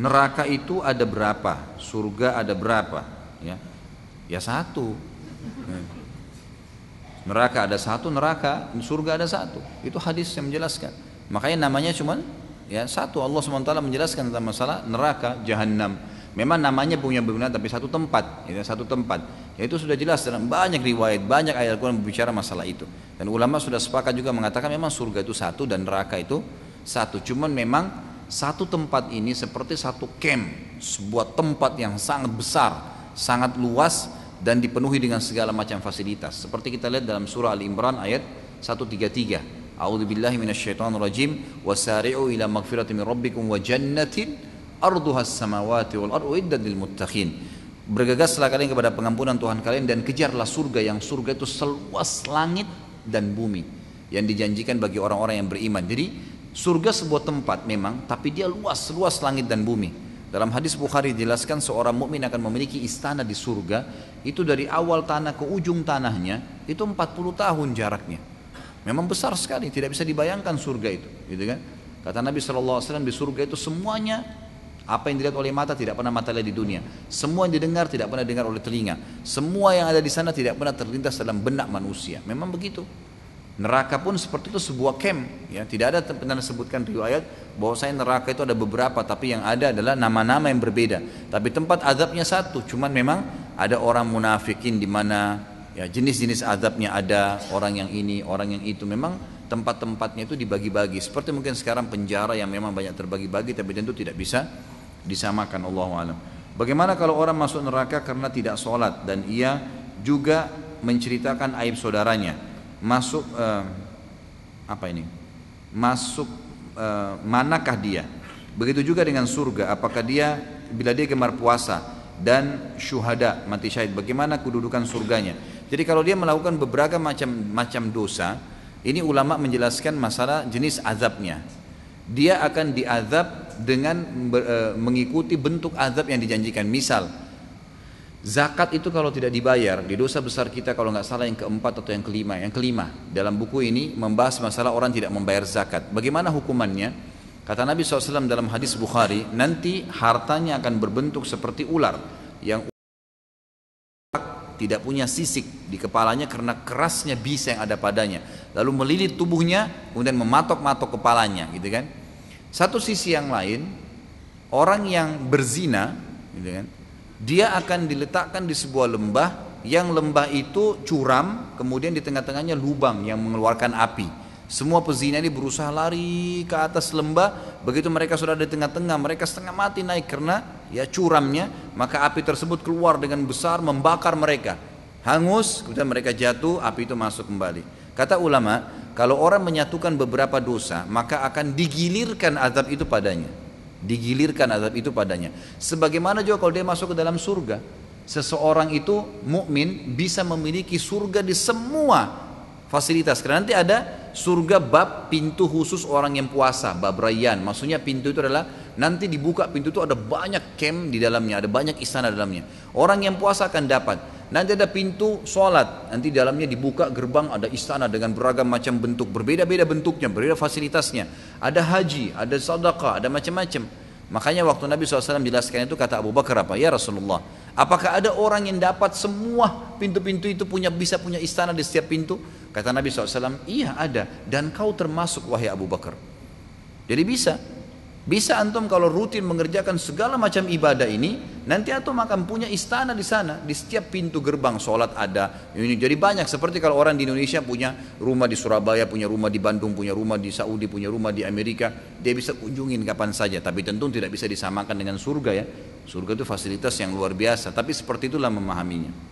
neraka itu ada berapa, surga ada berapa? Ya, ya satu. Neraka ada satu, neraka, surga ada satu. Itu hadis yang menjelaskan. Makanya namanya cuma ya satu. Allah SWT menjelaskan tentang masalah neraka, jahanam. Memang namanya punya benar, tapi satu tempat, ya, satu tempat. Ya itu sudah jelas dalam banyak riwayat, banyak ayat Al-Quran berbicara masalah itu. Dan ulama sudah sepakat juga mengatakan memang surga itu satu dan neraka itu satu. Cuman memang satu tempat ini seperti satu camp, sebuah tempat yang sangat besar, sangat luas, dan dipenuhi dengan segala macam fasilitas. Seperti kita lihat dalam surah Al-Imran ayat 133. A'udzubillahi minasyaitonirrajim wasari'u ila magfiratin min rabbikum wa jannatin arduhas samawati wal ardu iddat lil muttaqin. Bergegaslah kalian kepada pengampunan Tuhan kalian dan kejarlah surga yang surga itu seluas langit dan bumi yang dijanjikan bagi orang-orang yang beriman. Jadi surga sebuah tempat memang, tapi dia luas langit dan bumi. Dalam hadis Bukhari dijelaskan seorang mukmin akan memiliki istana di surga itu dari awal tanah ke ujung tanahnya itu 40 tahun jaraknya. Memang besar sekali, tidak bisa dibayangkan surga itu, gitu kan? Kata Nabi SAW di surga itu semuanya apa yang dilihat oleh mata tidak pernah mata lihat di dunia. Semua yang didengar tidak pernah dengar oleh telinga. Semua yang ada di sana tidak pernah terlintas dalam benak manusia. Memang begitu. Neraka pun seperti itu sebuah camp, ya tidak ada pernah disebutkan riwayat bahwasanya neraka itu ada beberapa, tapi yang ada adalah nama-nama yang berbeda. Tapi tempat azabnya satu, cuman memang ada orang munafikin di mana ya jenis-jenis azabnya ada, orang yang ini, orang yang itu. Memang tempat-tempatnya itu dibagi-bagi. Seperti mungkin sekarang penjara yang memang banyak terbagi-bagi, tapi tentu tidak bisa disamakan. Allahu a'lam. Bagaimana kalau orang masuk neraka karena tidak sholat dan ia juga menceritakan aib saudaranya? Masuk manakah dia? Begitu juga dengan surga. Apakah dia bila dia gemar puasa dan syuhada mati syahid, bagaimana kedudukan surganya? Jadi kalau dia melakukan beberapa macam dosa, ini ulama menjelaskan masalah jenis azabnya. Dia akan diazab dengan mengikuti bentuk azab yang dijanjikan. Misal zakat itu kalau tidak dibayar, di dosa besar kita kalau nggak salah yang keempat atau yang kelima dalam buku ini membahas masalah orang tidak membayar zakat. Bagaimana hukumannya? Kata Nabi SAW dalam hadis Bukhari, nanti hartanya akan berbentuk seperti ular yang tidak punya sisik di kepalanya karena kerasnya bisa yang ada padanya, lalu melilit tubuhnya kemudian mematok-matok kepalanya, gitu kan. Satu sisi yang lain, orang yang berzina, gitu kan, dia akan diletakkan di sebuah lembah yang lembah itu curam, kemudian di tengah-tengahnya lubang yang mengeluarkan api. Semua pezina ini berusaha lari ke atas lembah. Begitu mereka sudah di tengah-tengah, mereka setengah mati naik karena ya curamnya, maka api tersebut keluar dengan besar membakar mereka. Hangus, kemudian mereka jatuh, api itu masuk kembali. Kata ulama, kalau orang menyatukan beberapa dosa, maka akan digilirkan azab itu padanya. Digilirkan azab itu padanya. Sebagaimana juga kalau dia masuk ke dalam surga, seseorang itu mukmin bisa memiliki surga di semua fasilitas. Karena nanti ada surga bab pintu khusus orang yang puasa, bab Rayyan. Maksudnya pintu itu adalah nanti dibuka pintu itu ada banyak camp di dalamnya, ada banyak istana di dalamnya. Orang yang puasa akan dapat. Nanti ada pintu sholat, nanti di dalamnya dibuka gerbang, ada istana dengan beragam macam bentuk, berbeda-beda bentuknya, berbeda fasilitasnya. Ada haji, ada sedekah, ada macam-macam. Makanya waktu Nabi SAW jelaskan itu, kata Abu Bakar apa? Ya Rasulullah, apakah ada orang yang dapat semua pintu-pintu itu bisa punya istana di setiap pintu? Kata Nabi SAW, iya ada, dan kau termasuk wahai Abu Bakar. Jadi bisa antum kalau rutin mengerjakan segala macam ibadah ini, nanti antum akan punya istana di sana, di setiap pintu gerbang sholat ada. Ini jadi banyak. Seperti kalau orang di Indonesia punya rumah di Surabaya, punya rumah di Bandung, punya rumah di Saudi, punya rumah di Amerika, dia bisa kunjungin kapan saja. Tapi tentu tidak bisa disamakan dengan surga ya. Surga itu fasilitas yang luar biasa. Tapi seperti itulah memahaminya.